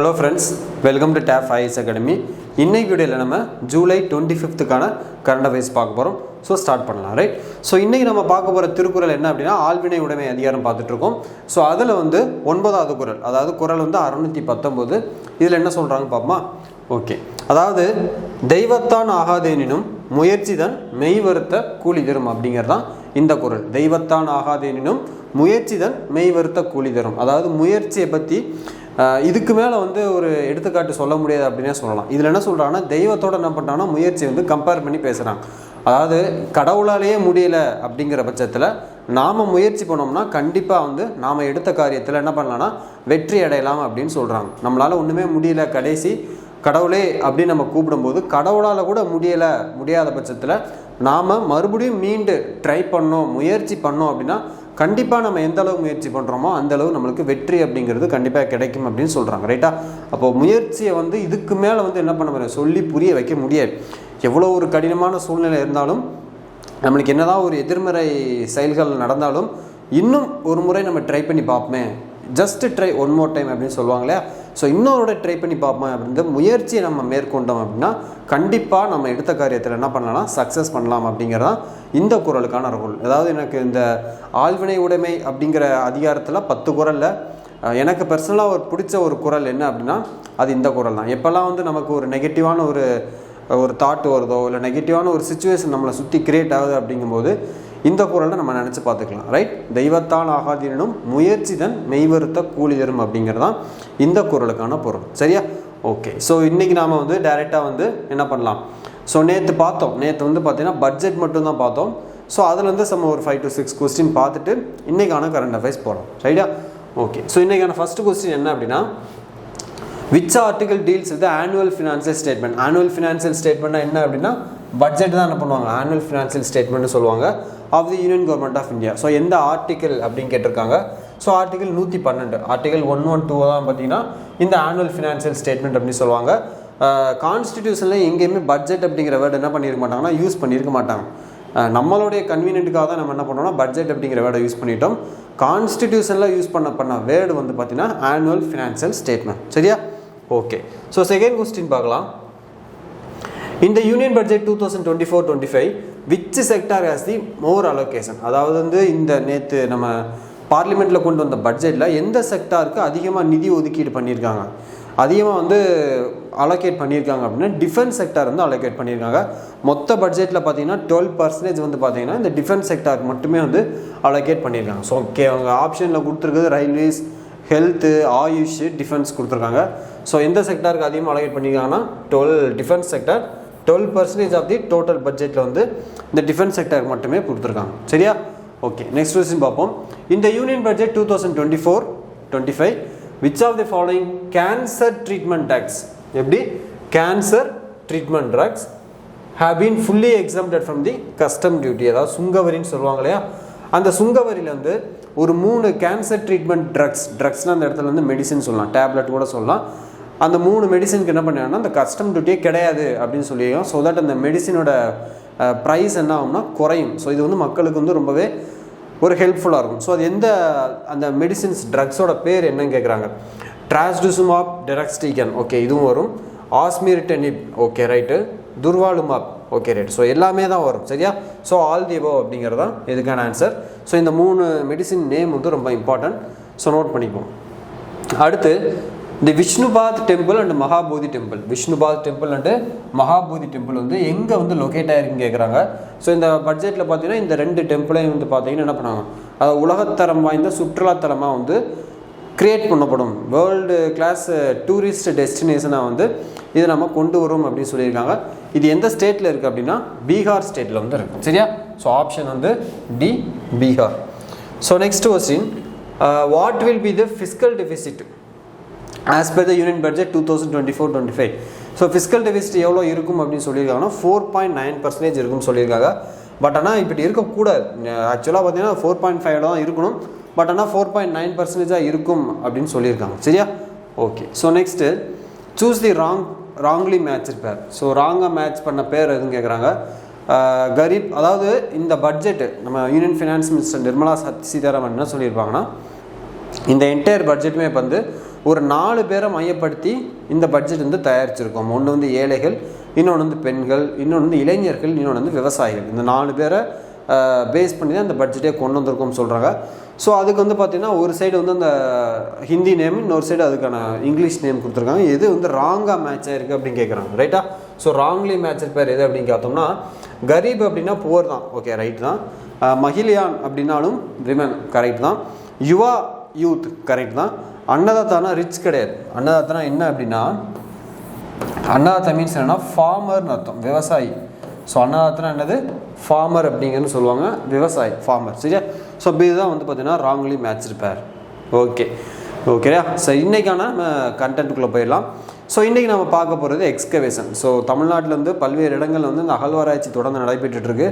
Hello friends, welcome to TAF IAS Academy. இன்னைக்கு வீடியோல நம்ம ஜூலை 25க்கான கரண்ட் அஃபேர்ஸ் பார்க்க போறோம். சோ ஸ்டார்ட் பண்ணலாம், ரைட்? சோ இன்னைக்கு நம்ம பார்க்க போற திருக்குறள் என்ன அப்படினா ஆள்வினை உடைமை அதிகாரம் பார்த்துட்டு இருக்கோம். சோ அதுல வந்து 9வது குறள், அதாவது குறள் வந்து 619. இதுல என்ன சொல்றாங்க பாப்போமா? ஓகே. அதாவது தெய்வத்தான் ஆகாதேனினும் முயற்சிதான் மெய்வருத்த கூலி தரும் அப்படிங்கறதான் இந்த குறள். தெய்வத்தான் ஆகாதேனினும் முயற்சிதான் மெய்வருத்த கூலி தரும். அதாவது முயற்சியை பத்தி இதுக்கு மேலே வந்து ஒரு எடுத்துக்காட்டு சொல்ல முடியாது அப்படின்னே சொல்லலாம். இதில் என்ன சொல்கிறாங்கன்னா, தெய்வத்தோடு என்ன பண்ணுறாங்கன்னா முயற்சி வந்து கம்பேர் பண்ணி பேசுகிறாங்க. அதாவது கடவுளாலேயே முடியலை அப்படிங்கிற பட்சத்தில் நாம் முயற்சி பண்ணோம்னா கண்டிப்பாக வந்து நாம் எடுத்த காரியத்தில் என்ன பண்ணலாம்னா வெற்றி அடையலாம் அப்படின்னு சொல்கிறாங்க. நம்மளால் ஒன்றுமே முடியல, கடைசி கடவுளே அப்படின்னு நம்ம கூப்பிடும்போது கடவுளால் கூட முடியாத பட்சத்தில் நாம் மறுபடியும் மீண்டு ட்ரை பண்ணோம், முயற்சி பண்ணோம் அப்படின்னா கண்டிப்பாக நம்ம எந்த அளவு முயற்சி பண்ணுறோமோ அந்தளவு நம்மளுக்கு வெற்றி அப்படிங்கிறது கண்டிப்பாக கிடைக்கும் அப்படின்னு சொல்கிறாங்க, ரைட்டா? அப்போது முயற்சியை வந்து இதுக்கு மேலே வந்து என்ன பண்ண முடியும், சொல்லி புரிய வைக்க முடியாது. எவ்வளோ ஒரு கடினமான சூழ்நிலை இருந்தாலும், நம்மளுக்கு என்னதான் ஒரு எதிர்மறை செயல்கள் நடந்தாலும் இன்னும் ஒரு முறை நம்ம ட்ரை பண்ணி பார்ப்போமே, just try one more time அப்படின்னு சொல்லுவாங்களே. ஸோ இன்னொரு ட்ரை பண்ணி பார்ப்போம் அப்படின்ற முயற்சியை நம்ம மேற்கொண்டோம் அப்படின்னா கண்டிப்பாக நம்ம எடுத்த காரியத்தில் என்ன பண்ணலாம், சக்ஸஸ் பண்ணலாம் அப்படிங்கிறதான் இந்த குறளுக்கான ரூல். அதாவது எனக்கு இந்த ஆள்வினை உடைமை அப்படிங்கிற அதிகாரத்தில் 10 குறளில் எனக்கு பர்சனலாக பிடிச்ச ஒரு குறள் என்ன அப்படின்னா அது இந்த குறள் தான். எப்போல்லாம் வந்து நமக்கு ஒரு நெகட்டிவான ஒரு தாட் வருதோ, இல்லை நெகட்டிவான ஒரு சுச்சுவேஷன் நம்மளை சுற்றி கிரியேட் ஆகுது அப்படிங்கும்போது இந்த குறளை நம்ம நினச்சி பார்த்துக்கலாம், ரைட்? தெய்வத்தான் ஆகாதீனும் முயற்சி தன் மெய்வருத்த கூலி தரும் அப்படிங்கிறதான் இந்த குறளுக்கான பொருள், சரியா? ஓகே. ஸோ இன்றைக்கி நாம் வந்து டைரெக்டாக வந்து என்ன பண்ணலாம், ஸோ நேற்று வந்து பார்த்தீங்கன்னா பட்ஜெட் மட்டும்தான் பார்த்தோம். ஸோ அதில் வந்து ஒரு 5 to 6 கொஸ்டின் பார்த்துட்டு இன்றைக்கான கரண்ட் அஃபேர்ஸ் போகிறோம், சரியா? ஓகே. ஸோ இன்றைக்கான ஃபஸ்ட்டு கொஸ்டின் என்ன அப்படின்னா, which article deals with annual financial statement. Annual financial ஸ்டேட்மெண்ட்னா என்ன அப்படின்னா பட்ஜெட் தான் என்ன பண்ணுவாங்க, ஆனுவல் ஃபினான்சியல் ஸ்டேட்மெண்ட்னு சொல்லுவாங்க, of the union government of India. So எந்த ஆர்டிக்கல் அப்படின்னு கேட்டிருக்காங்க. ஸோ ஆர்டிகல் 112, ஆர்டிகல் 112 தான் பார்த்தீங்கன்னா இந்த ஆனுவல் ஃபினான்சியல் ஸ்டேட்மெண்ட் அப்படின்னு சொல்லுவாங்க. கான்ஸ்டிடியூஷனில் எங்கேயுமே பட்ஜெட் அப்படிங்கிற வேர்டு என்ன பண்ணியிருக்க மாட்டாங்கன்னா யூஸ் பண்ணியிருக்க மாட்டாங்க. நம்மளுடைய கன்வீனியன்ட்டுக்காக தான் நம்ம என்ன பண்ணோம்னா பட்ஜெட் அப்படிங்கிற வேர்டை யூஸ் பண்ணிட்டோம். கான்ஸ்டிடியூஷனில் யூஸ் பண்ண வேர்டு வந்து பார்த்தீங்கன்னா ஆனுவல் ஃபினான்சியல் ஸ்டேட்மெண்ட், சரியா? ஓகே. ஸோ செகண்ட் கொஸ்டின் பார்க்கலாம். இந்த union budget 2024-25 which sector has the more allocation. அதாவது வந்து இந்த நேற்று நம்ம பார்லிமெண்ட்டில் கொண்டு வந்த பட்ஜெட்டில் எந்த செக்டாருக்கு அதிகமாக நிதி ஒதுக்கீடு பண்ணியிருக்காங்க, அதிகமாக வந்து அலோகேட் பண்ணியிருக்காங்க அப்படின்னா டிஃபென்ஸ் செக்டார் வந்து அலோகேட் பண்ணியிருக்காங்க. மொத்த பட்ஜெட்டில் பார்த்தீங்கன்னா 12% வந்து பார்த்தீங்கன்னா இந்த டிஃபென்ஸ் செக்டாருக்கு மட்டுமே வந்து அலோகேட் பண்ணியிருக்காங்க. ஸோ ஓகே, அவங்க ஆப்ஷனில் கொடுத்துருக்குது ரயில்வேஸ், ஹெல்த்து, ஆயுஷ், டிஃபென்ஸ் கொடுத்துருக்காங்க. ஸோ எந்த செக்டாருக்கு அதிகமாக அலோகேட் பண்ணியிருக்காங்கன்னா defence sector 12% of the total பட்ஜெட்டில் வந்து இந்த டிஃபென்ஸ் செக்டாருக்கு மட்டுமே கொடுத்துருக்காங்க, சரியா? ஓகே. நெக்ஸ்ட் கொஸ்டின் பார்ப்போம். இந்த union budget 2024-25 which of the following cancer treatment drugs, எப்படி cancer treatment drugs have been fully exempted from the custom duty. அதாவது சுங்கவரின்னு சொல்லுவாங்க இல்லையா, அந்த சுங்கவரியில் வந்து ஒரு 3 கேன்சர் ட்ரீட்மெண்ட் ட்ரக்ஸ்னால் அந்த இடத்துல வந்து மெடிசின் சொல்லலாம், டேப்லெட் கூட சொல்லலாம். அந்த 3 மெடிசனுக்கு என்ன பண்ணாங்கன்னா அந்த கஸ்டம் டியூட்டியே கிடையாது அப்படின்னு சொல்லியும், ஸோ தட் அந்த மெடிசினோட ப்ரைஸ் என்ன ஆகும்னா குறையும். ஸோ இது வந்து மக்களுக்கு வந்து ரொம்பவே ஒரு ஹெல்ப்ஃபுல்லாக இருக்கும். ஸோ அது அந்த மெடிசின்ஸ் ட்ரக்ஸோட பேர் என்னன்னு கேட்குறாங்க. ட்ராஸ்டுசுமாப் டெரக்ஸ்டிகன், ஓகே, இதுவும் வரும். Osimertinib, okay right. Durvalumab, okay right. So எல்லாமே தான் வரும், சரியா? ஸோ ஆல் தி அபவ் அப்படிங்கிறது தான் இதுக்கான ஆன்சர். ஸோ இந்த 3 மெடிசின் நேம் வந்து ரொம்ப இம்பார்ட்டன்ட், ஸோ நோட் பண்ணிப்போம். அடுத்து இந்த Vishnupad temple and Mahabodhi temple. Vishnupad temple and Mahabodhi temple வந்து எங்கே வந்து லொக்கேட் ஆகிருக்குன்னு கேட்குறாங்க. ஸோ இந்த பட்ஜெட்டில் பார்த்தீங்கன்னா இந்த 2 டெம்பிளையும் வந்து பார்த்தீங்கன்னா என்ன பண்ணாங்க, அது உலகத்தரம் வாய்ந்த சுற்றுலாத்தலமாக வந்து கிரியேட் பண்ணப்படும், வேர்ல்டு கிளாஸ் டூரிஸ்ட் டெஸ்டினேஷனாக வந்து இதை நம்ம கொண்டு வரும் அப்படின்னு சொல்லியிருக்காங்க. இது எந்த ஸ்டேட்டில் இருக்குது அப்படின்னா பீகார் ஸ்டேட்டில் வந்து இருக்குது, சரியா? ஸோ ஆப்ஷன் வந்து D, Bihar. So next question, what will be the fiscal deficit as per the union budget 2024-25. So fiscal deficit எவ்வளோ இருக்கும் அப்படின்னு சொல்லியிருக்காங்கன்னா 4.9% இருக்குன்னு சொல்லியிருக்காங்க. பட் ஆனால் இப்படி இருக்கக்கூடாது. ஆக்சுவலாக பார்த்தீங்கன்னா 4.5 தான் இருக்கணும், பட் ஆனால் 4.9% இருக்கும் அப்படின்னு சொல்லியிருக்காங்க, சரியா? Okay. So next choose the wrongly match பேர். ஸோ ராங்காக மேட்ச் பண்ண பேர் எதுன்னு கேட்குறாங்க. கரீப், அதாவது இந்த பட்ஜெட்டு நம்ம union finance minister Nirmala Sitharaman என்ன சொல்லியிருப்பாங்கன்னா, இந்த என்டையர் பட்ஜெட்டுமே இப்போ வந்து ஒரு 4 பேரை மையப்படுத்தி இந்த பட்ஜெட் வந்து தயாரிச்சிருக்கோம். ஒன்று வந்து ஏழைகள், இன்னொன்று வந்து பெண்கள், இன்னொன்று வந்து இளைஞர்கள், இன்னொன்று வந்து விவசாயிகள். இந்த 4 பேரை பேஸ் பண்ணி தான் இந்த பட்ஜெட்டே கொண்டு வந்திருக்கோம்னு சொல்கிறாங்க. ஸோ அதுக்கு வந்து பார்த்திங்கன்னா ஒரு சைடு வந்து அந்த ஹிந்தி நேம், இன்னொரு சைடு அதுக்கான இங்கிலீஷ் நேம் கொடுத்துருக்காங்க. எது வந்து ராங்காக மேட்ச் ஆகிருக்கு அப்படின்னு கேட்குறாங்க. ரைட்டா? ஸோ ராங்லி மேட்ச் பேர் எது அப்படின்னு பார்த்தோம்னா கரீப் அப்படின்னா புவர் தான். ஓகே, ரைட் தான். மகிழியான் அப்படின்னாலும் விமன், கரெக்ட் தான். யுவா யூத், கரெக்ட் தான். அன்னதாத்தானா ரிச் கிடையாது. அன்னதாத்தானா என்ன அப்படின்னா, அன்னதாத்தா மீன்ஸ் என்னன்னா ஃபார்மர்னு அர்த்தம், விவசாயி. ஸோ அன்னதாத்தனா என்னது? ஃபார்மர் அப்படிங்கிறது சொல்லுவாங்க, விவசாயி, ஃபார்மர். சரியா? ஸோ இதுதான் வந்து பார்த்தீங்கன்னா ராங்லி மேட்ச்டு பேர். ஓகேயா? ஸோ இன்றைக்கான கண்டென்ட்டுக்குள்ளே போயிடலாம். ஸோ இன்றைக்கி நம்ம பார்க்க போகிறது எக்ஸ்கவேஷன். ஸோ தமிழ்நாட்டில் வந்து பல்வேறு இடங்கள் வந்து இந்த அகழ்வாராய்ச்சி தொடர்ந்து நடைபெற்றுருக்கு.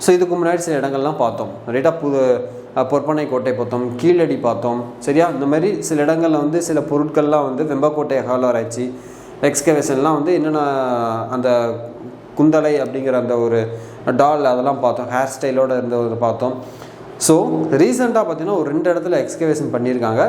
ஸோ இதுக்கு முன்னாடி சில இடங்கள்லாம் பார்த்தோம். ரைட்டாக? பொற்பனை கோட்டை பார்த்தோம், கீழடி பார்த்தோம். சரியா? இந்த மாதிரி சில இடங்களில் வந்து சில பொருட்கள்லாம் வந்து வெம்பக்கோட்டை அகழ்வாராய்ச்சி எக்ஸ்கவேஷன்லாம் வந்து என்னென்ன அந்த குந்தலை அப்படிங்கிற அந்த ஒரு டால் அதெல்லாம் பார்த்தோம், ஹேர் ஸ்டைலோடு இருந்ததை பார்த்தோம். ஸோ ரீசெண்டாக பார்த்தீங்கன்னா ஒரு 2 இடத்துல எக்ஸ்கவேஷன் பண்ணியிருக்காங்க.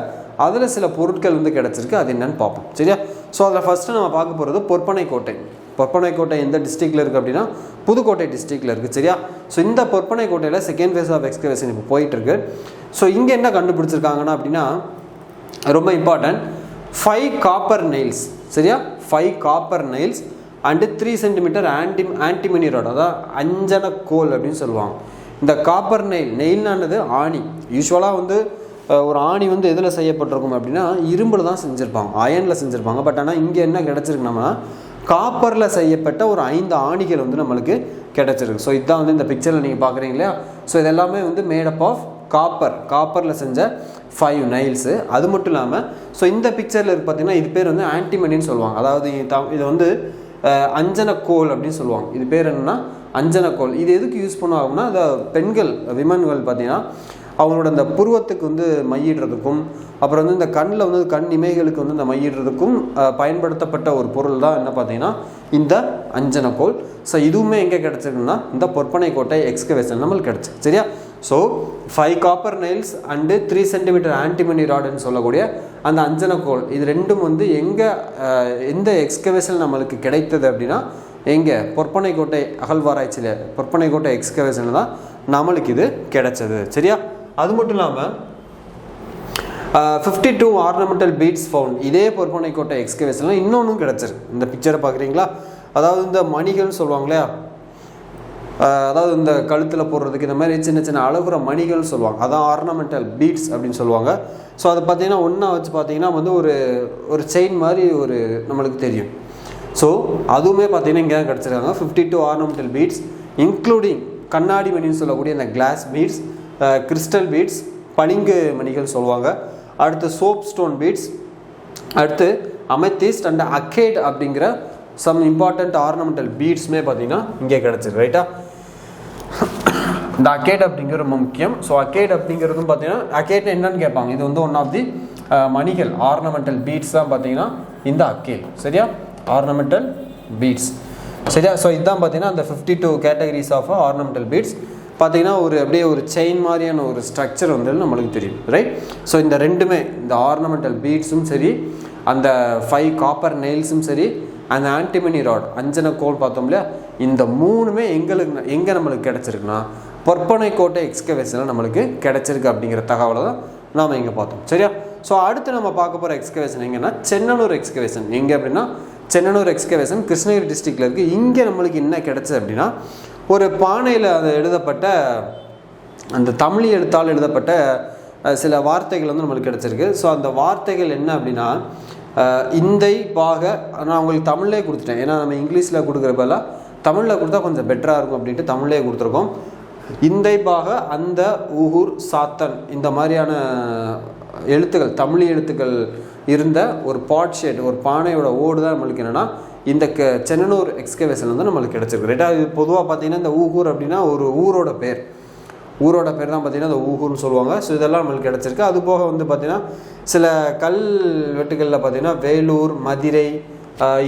அதில் சில பொருட்கள் வந்து கிடச்சிருக்கு. அது என்னென்னு பார்ப்போம். சரியா? ஸோ அதில் ஃபஸ்ட்டு நம்ம பார்க்க போகிறது பொற்பனை கோட்டை. பொற்பனை கோட்டை எந்த டிஸ்ட்ரிக்டில் இருக்குது அப்படின்னா புதுக்கோட்டை டிஸ்ட்ரிக்டில் இருக்குது. சரியா? ஸோ இந்த பொற்பனை கோட்டையில் செகண்ட் ஃபேஸ் ஆஃப் எக்ஸ்கவேஷன் இப்போ போயிட்டுருக்கு. ஸோ இங்கே என்ன கண்டுபிடிச்சிருக்காங்கன்னா அப்படின்னா ரொம்ப இம்பார்ட்டன்ட், 5 காப்பர் நெயில்ஸ். சரியா? 5 copper nails and 3 centimetre antimony rod, அதான் அஞ்சன கோல் அப்படின்னு சொல்லுவாங்க. இந்த காப்பர் நெயில்னானது ஆணி. யூஸ்வலாக வந்து ஒரு ஆணி வந்து எதில் செய்யப்பட்டிருக்கும் அப்படின்னா இரும்பில் தான் செஞ்சுருப்பாங்க, அயனில் செஞ்சுருப்பாங்க. பட் ஆனால் இங்கே என்ன கிடச்சிருக்குன்னா காப்பரில் செய்யப்பட்ட ஒரு 5 ஆணிகள் வந்து நம்மளுக்கு கிடச்சிருக்கு. ஸோ இதுதான் வந்து இந்த பிக்சரில் நீங்கள் பார்க்குறீங்க இல்லையா? ஸோ இதெல்லாமே வந்து மேடப் ஆஃப் காப்பரில் செஞ்ச 5 நெயில்ஸு. அது மட்டும் இல்லாமல் ஸோ இந்த பிக்சரில் இருக்கு பார்த்தீங்கன்னா இது பேர் வந்து ஆன்டிமனின்னு சொல்லுவாங்க. அதாவது இது வந்து அஞ்சனக்கோல் அப்படின்னு சொல்லுவாங்க. இது பேர் என்னென்னா அஞ்சனக்கோல். இது எதுக்கு யூஸ் பண்ணுவாங்கன்னா அந்த பெண்கள், விமன்கள் பார்த்தீங்கன்னா அவங்களோட அந்த புருவத்துக்கு வந்து மையிடுறதுக்கும், அப்புறம் வந்து இந்த கண்ணில் வந்து கண் இமைகளுக்கு வந்து இந்த மையிடுறதுக்கும் பயன்படுத்தப்பட்ட ஒரு பொருள் தான் என்ன பார்த்தீங்கன்னா இந்த அஞ்சனக்கோல். ஸோ இதுவுமே எங்கே கிடச்சிருக்குன்னா இந்த பொற்பனை கோட்டை எக்ஸ்கவேஷன் நம்மளுக்கு கிடச்சி. சரியா? So 5 copper nails and 3 centimetre antimony ராடுன்னு சொல்லக்கூடிய அந்த அஞ்சனக்கோல், இது ரெண்டும் வந்து எந்த எக்ஸ்கவேஷன் நம்மளுக்கு கிடைத்தது அப்படின்னா எங்கே பொற்பனை கோட்டை அகழ்வாராய்ச்சியில் பொற்பனை கோட்டை எக்ஸ்கவேஷனில் தான் நம்மளுக்கு இது கிடைச்சது. சரியா? அது மட்டும் இல்லாமல் 52 ஆர்னமெண்டல் பீட்ஸ் ஃபவுண்ட் இதே பொற்பனை கோட்டை எக்ஸ்கவேஷனில் இன்னொன்றும் கிடச்சிருக்கு. இந்த பிக்சரை பார்க்குறீங்களா? அதாவது இந்த மணிகள்னு சொல்லுவாங்க இல்லையா? அதாவது இந்த கழுத்தில் போடுறதுக்கு இந்த மாதிரி சின்ன சின்ன அழகுற மணிகள்னு சொல்லுவாங்க, அதான் ஆர்னமெண்டல் பீட்ஸ் அப்படின்னு சொல்லுவாங்க. ஸோ அதை பார்த்தீங்கன்னா ஒன்றா வச்சு பார்த்தீங்கன்னா வந்து ஒரு செயின் மாதிரி ஒரு நம்மளுக்கு தெரியும். ஸோ அதுவுமே பார்த்தீங்கன்னா இங்கே தான் கிடச்சிருக்காங்க. 52 ஆர்னமெண்டல் பீட்ஸ் இன்க்ளூடிங் கண்ணாடி மணின்னு சொல்லக்கூடிய இந்த கிளாஸ் பீட்ஸ், கிறிஸ்டல் பீட்ஸ், பளிங்கு மணிகள் சொல்லுவாங்க. அடுத்து சோப் ஸ்டோன் பீட்ஸ், அடுத்து அமெத்திஸ்ட் அண்ட் அக்கேட் அப்படிங்கிற சம் இம்பார்ட்டண்ட் ஆர்னமெண்டல் பீட்ஸுமே பார்த்தீங்கன்னா இங்கே கிடச்சிருக்கு. ரைட்டா? இந்த அக்கேட் அப்படிங்கிறது ரொம்ப முக்கியம். ஸோ அக்கேட் அப்படிங்கிறதும் பார்த்தீங்கன்னா அக்கேட் என்னன்னு கேட்பாங்க. இது வந்து ஒன் ஆஃப் தி மணிகள் ஆர்னமெண்டல் பீட்ஸ் தான் பார்த்தீங்கன்னா இந்த அக்கேட். சரியா? Ornamental beads. சரியா? ஸோ இதுதான் பார்த்தீங்கன்னா அந்த 52 கேட்டகரிஸ் ஆஃப் ஆர்னமெண்டல் பீட்ஸ் பார்த்தீங்கன்னா அப்படியே ஒரு செயின் மாதிரியான ஒரு ஸ்ட்ரக்சர் வந்து நம்மளுக்கு தெரியும். ரைட்? ஸோ இந்த ரெண்டுமே, இந்த ஆர்னமெண்டல் பீட்ஸும் சரி, அந்த 5 காப்பர் நெயில்ஸும் சரி, அந்த ஆன்டிமனி ராட் அஞ்சனக்கோல் பார்த்தோம் இல்லையா, இந்த மூணுமே எங்கே நம்மளுக்கு கிடச்சிருக்குன்னா பொற்பனை கோட்டை எக்ஸ்கவேஷனில் நம்மளுக்கு கிடச்சிருக்கு அப்படிங்கிற தகவலை தான் நாம் இங்கே பார்த்தோம். சரியா? ஸோ அடுத்து நம்ம பார்க்க போகிற எக்ஸ்கவேஷன் எங்கன்னா சென்னனூர் எக்ஸ்கவேஷன். எங்கே அப்படின்னா சென்னனூர் எக்ஸ்கவேஷன் கிருஷ்ணகிரி டிஸ்ட்ரிக்டில் இருக்குது. இங்கே நம்மளுக்கு என்ன கிடச்சது அப்படின்னா ஒரு பானையில் அது எழுதப்பட்ட அந்த தமிழ் எழுத்தால் எழுதப்பட்ட சில வார்த்தைகள் வந்து நம்மளுக்கு கிடச்சிருக்கு. ஸோ அந்த வார்த்தைகள் என்ன அப்படின்னா இந்தை பாக, நான் உங்களுக்கு தமிழ்லேயே கொடுத்துட்டேன். ஏன்னா நம்ம இங்கிலீஷில் கொடுக்குறப்பெல்ல தமிழில் கொடுத்தா கொஞ்சம் பெட்டராக இருக்கும் அப்படின்ட்டு தமிழ்லேயே கொடுத்துருக்கோம். இந்தை பாக, அந்த, ஊகூர், சாத்தன், இந்த மாதிரியான எழுத்துக்கள், தமிழ் எழுத்துக்கள் இருந்த ஒரு பாட் ஷேட், ஒரு பானையோட ஓடு தான் நம்மளுக்கு என்னென்னா இந்த சென்னனூர் எக்ஸ்கவேஷன் வந்து நம்மளுக்கு கிடச்சிருக்கு. ரைட்டாக? இது பொதுவாக பார்த்தீங்கன்னா இந்த ஊகூர் அப்படின்னா ஒரு ஊரோட பேர் தான் பார்த்தீங்கன்னா இந்த ஊகூர்னு சொல்லுவாங்க. ஸோ இதெல்லாம் நம்மளுக்கு கிடச்சிருக்கு. அது போக வந்து பார்த்திங்கன்னா சில கல்வெட்டுகளில் பார்த்திங்கன்னா வேலூர், மதுரை,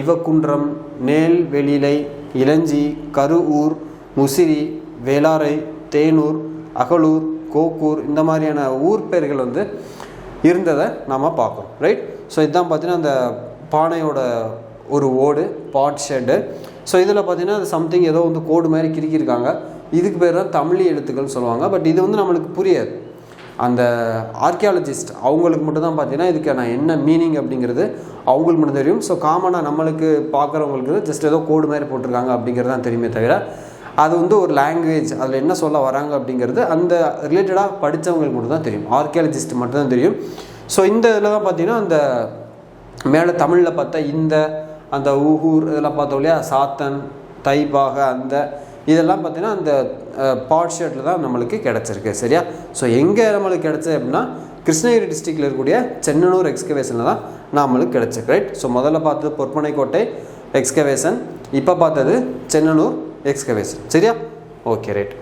இவக்குன்றம், நெல்வெளிலை, இளஞ்சி, கருவூர், முசிறி, வேளாரை, தேனூர், அகலூர், கோக்கூர், இந்த மாதிரியான ஊர் பெயர்கள் வந்து இருந்ததை நாம் பார்க்குறோம், ரைட். ஸோ இதுதான் பார்த்தீங்கன்னா அந்த பானையோட ஒரு ஓடு, பாட் ஷெட்டு. ஸோ இதில் பார்த்தீங்கன்னா அது சம்திங் ஏதோ வந்து கோடு மாதிரி கிறுக்கியிருக்காங்க. இதுக்கு பேர் தான் தமிழ் எழுத்துக்கள்னு சொல்லுவாங்க. பட் இது வந்து நம்மளுக்கு புரியாது. அந்த ஆர்கியாலஜிஸ்ட் அவங்களுக்கு மட்டும் தான் பார்த்தீங்கன்னா இதுக்கான என்ன மீனிங் அப்படிங்கிறது அவங்களுக்கு மட்டும் தெரியும். ஸோ காமனாக நம்மளுக்கு பார்க்குறவங்களுக்கு ஜஸ்ட் ஏதோ கோடு மாதிரி போட்டிருக்காங்க அப்படிங்கிறது தான் தெரியுமே தவிர அது வந்து ஒரு லாங்குவேஜ், அதில் என்ன சொல்ல வராங்க அப்படிங்கிறது அந்த ரிலேட்டடாக படித்தவங்களுக்கு மட்டும் தான் தெரியும். ஆர்கியாலஜிஸ்ட் மட்டும் தான் தெரியும். ஸோ இந்த இதில் தான் பார்த்தீங்கன்னா அந்த மேலே தமிழில் பார்த்தா இந்த அந்த ஊகூர் இதெல்லாம் பார்த்தோம் இல்லையா, சாத்தன், தைபாக, அந்த இதெல்லாம் பார்த்தீங்கன்னா அந்த பாட் ஷர்ட்டில் தான் நம்மளுக்கு கிடச்சிருக்கு, சரியா. ஸோ எங்கே நம்மளுக்கு கிடச்சது அப்படின்னா கிருஷ்ணகிரி டிஸ்ட்ரிக்டில் இருக்கக்கூடிய சென்னனூர் எக்ஸ்கவேஷனில் தான் நம்மளுக்கு கிடச்சிருக்கு, ரைட். ஸோ முதல்ல பார்த்தது பொற்பனைக்கோட்டை எக்ஸ்கவேஷன், இப்போ பார்த்தது சென்னனூர் எக்ஸ்கவேஷன், சரியா. Okay, right.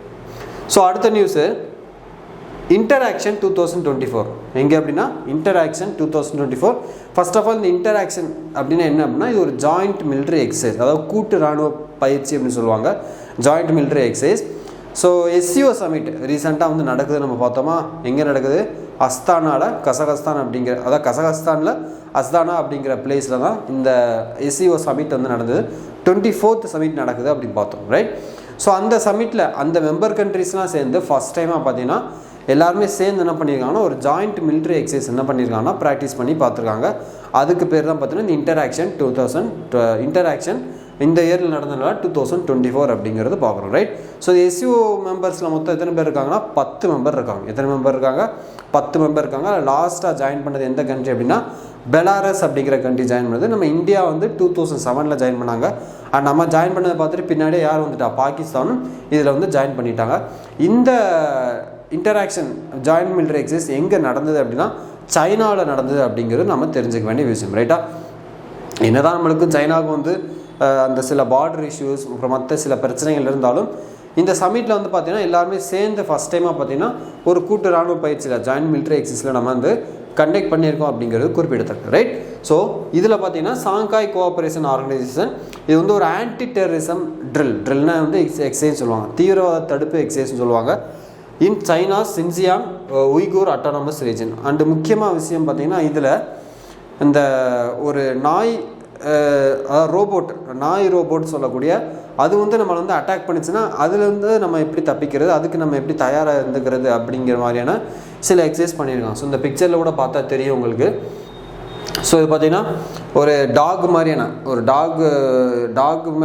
ஸோ அடுத்த நியூஸு இன்டராக்ஷன் 2024 எங்கே அப்படின்னா இன்டராக்ஷன் 2024. ஃபர்ஸ்ட் ஆஃப் ஆல் இந்த இன்டராக்ஷன் அப்படின்னா என்ன அப்படின்னா இது ஒரு ஜாயிண்ட் மிலிட்ரி எக்ஸசைஸ், அதாவது கூட்டு இராணுவ பயிற்சி அப்படின்னு சொல்லுவாங்க, joint military exercise. So SEO submit ரீசெண்டாக வந்து நடக்குது, நம்ம பார்த்தோமா. எங்கே நடக்குது? அஸ்தானாவில், கசகஸ்தான் அப்படிங்கிற, அதாவது கசகஸ்தானில் அஸ்தானா அப்படிங்கிற பிளேஸில் தான் இந்த எஸ்சிஓ சமிட் வந்து நடந்தது. 24th சமிட் நடக்குது அப்படின்னு பார்த்தோம், ரைட். ஸோ அந்த சமிட்டில் அந்த மெம்பர் கண்ட்ரிஸ்லாம் சேர்ந்து ஃபஸ்ட் டைமாக பார்த்தீங்கன்னா எல்லாருமே சேர்ந்து என்ன பண்ணியிருக்காங்கன்னா ஒரு ஜாயிண்ட் மிலிட்ரி எக்ஸசைஸ் என்ன பண்ணியிருக்காங்கன்னா ப்ராக்டிஸ் பண்ணி பார்த்துருக்காங்க. அதுக்கு பேர் தான் பார்த்தீங்கன்னா இந்த இன்டராக்ஷன் இந்த இயரில் நடந்ததுனால 2024 அப்படிங்கிறது பார்க்குறோம், ரைட். ஸோ எஸ்சிஓ மெம்பர்ஸில் மொத்தம் எத்தனை பேர் இருக்காங்கன்னா 10 மெம்பர் இருக்காங்க. எத்தனை மெம்பர் இருக்காங்க? 10 மெம்பர் இருக்காங்க. லாஸ்ட்டாக ஜாயின் பண்ணது எந்த கண்ட்ரி அப்படின்னா பெலாரஸ் அப்படிங்கிற கண்ட்ரி ஜாயின் பண்ணது. நம்ம இந்தியா வந்து 2007 ஜாயின் பண்ணாங்க. அண்ட் நம்ம ஜாயின் பண்ணதை பார்த்துட்டு பின்னாடியே யார் வந்துட்டா? பாகிஸ்தானும் இதில் வந்து ஜாயின் பண்ணிட்டாங்க. இந்த இன்டராக்ஷன் ஜாயிண்ட் மிலிட்ரி எக்ஸசைஸ் எங்கே நடந்தது அப்படின்னா சைனாவில் நடந்தது அப்படிங்கிறது நம்ம தெரிஞ்சுக்க வேண்டிய விஷயம், ரைட்டா. என்னதான் நம்மளுக்கு சைனாவுக்கு வந்து அந்த சில பார்டர் இஷ்யூஸ் அப்புறம் மற்ற சில பிரச்சனைகள் இருந்தாலும் இந்த சமிட்டில் வந்து பார்த்திங்கன்னா எல்லாருமே சேர்ந்து ஃபஸ்ட் டைமாக பார்த்திங்கன்னா ஒரு கூட்டு இராணுவ பயிற்சியில் ஜாயிண்ட் மிலிட்ரி எக்ஸசைஸில் நம்ம வந்து கண்டக்ட் பண்ணியிருக்கோம் அப்படிங்கிறது குறிப்பிடத்தக்கது, ரைட். ஸோ இதில் பார்த்தீங்கன்னா சாங்காய் கோஆப்ரேஷன் ஆர்கனைசேஷன் இது வந்து ஒரு ஆன்டி டெரரிசம் ட்ரில்னா வந்து எக்ஸசைஸ் சொல்லுவாங்க, தீவிரவாத தடுப்பு எக்ஸசைஸ்னு சொல்லுவாங்க. In China Xinjiang Uyghur autonomous region. And முக்கியமாக விஷயம் பார்த்திங்கன்னா இதில் இந்த ஒரு நாய் ரோபோட் சொல்லக்கூடிய அது வந்து நம்மளை வந்து அட்டாக் பண்ணிச்சுன்னா அதுலேருந்து நம்ம எப்படி தப்பிக்கிறது, அதுக்கு நம்ம எப்படி தயாராக இருந்துக்கிறது அப்படிங்கிற மாதிரியான சில எக்ஸசைஸ் பண்ணியிருக்காங்க. ஸோ இந்த பிக்சரில் கூட பார்த்தா தெரியும் உங்களுக்கு. ஸோ இது பார்த்திங்கன்னா ஒரு டாக்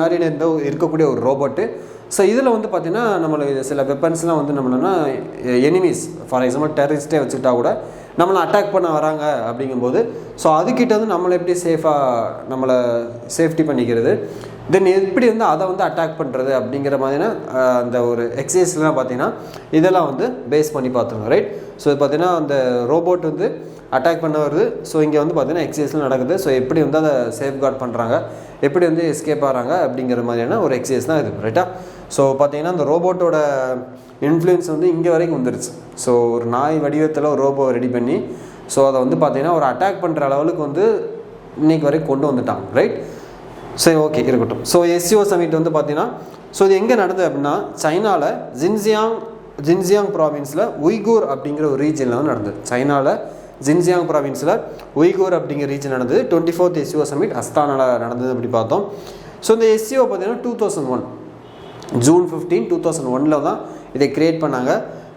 மாதிரியான இருக்கக்கூடிய ஒரு ரோபோட்டு. ஸோ இதில் வந்து பார்த்திங்கன்னா நம்மளுக்கு சில வெப்பன்ஸ்லாம் வந்து நம்மளன்னா எனிமீஸ், ஃபார் எக்ஸாம்பிள் டெரரிஸ்ட்டே வச்சுக்கிட்டா கூட நம்மளை அட்டாக் பண்ண வராங்க அப்படிங்கும்போது ஸோ அதுக்கிட்ட வந்து நம்மளை எப்படி நம்மளை சேஃப்டி பண்ணிக்கிறது, தென் எப்படி வந்து அதை வந்து அட்டாக் பண்ணுறது அப்படிங்கிற மாதிரியான அந்த ஒரு எக்ஸசைஸ்லாம் பார்த்திங்கன்னா இதெல்லாம் வந்து பேஸ் பண்ணி பார்த்துருங்க, ரைட். ஸோ இது பார்த்திங்கன்னா அந்த ரோபோட் வந்து அட்டாக் பண்ண வருது. ஸோ இங்கே வந்து பார்த்திங்கன்னா எக்ஸசைஸ்லாம் நடக்குது. ஸோ எப்படி வந்து அதை சேஃப்கார்ட் பண்ணுறாங்க, எப்படி வந்து எஸ்கேப் ஆகிறாங்க அப்படிங்கிற மாதிரியான ஒரு எக்ஸசைஸ் தான் இது, ரைட்டா. ஸோ பார்த்திங்கன்னா அந்த ரோபோட்டோட இன்ஃப்ளூயன்ஸ் வந்து இங்கே வரைக்கும் வந்துருச்சு. ஸோ ஒரு நாய் வடிவத்தில் ஒரு ரோபோ ரெடி பண்ணி ஸோ அதை வந்து பார்த்திங்கன்னா ஒரு அட்டாக் பண்ணுற லெவலுக்கு வந்து இன்றைக்கி வரைக்கும் கொண்டு வந்துட்டாங்க, ரைட். சரி, ஓகே, இருக்கட்டும். ஸோ எஸ்சிஓ சமிட் வந்து பார்த்திங்கன்னா ஸோ இது எங்கே நடந்தது அப்படின்னா சைனாவில் ஜின்ஜியாங் ப்ராவின்ஸில் உய்கூர் அப்படிங்கிற ஒரு ரீஜனில் வந்து நடந்தது. சைனாவில் ஜின்ஜியாங் ப்ராவின்ஸில் உய்கூர் அப்படிங்கிற ரீஜன் நடந்தது. 24th எஸ்சிஓ சமிட் அஸ்தானாவில் நடந்தது அப்படி பார்த்தோம். ஸோ இந்த எஸ்சிஓ பார்த்திங்கன்னா 2001 June 15, 2001 தான் இதை கிரியேட் பண்ணாங்க.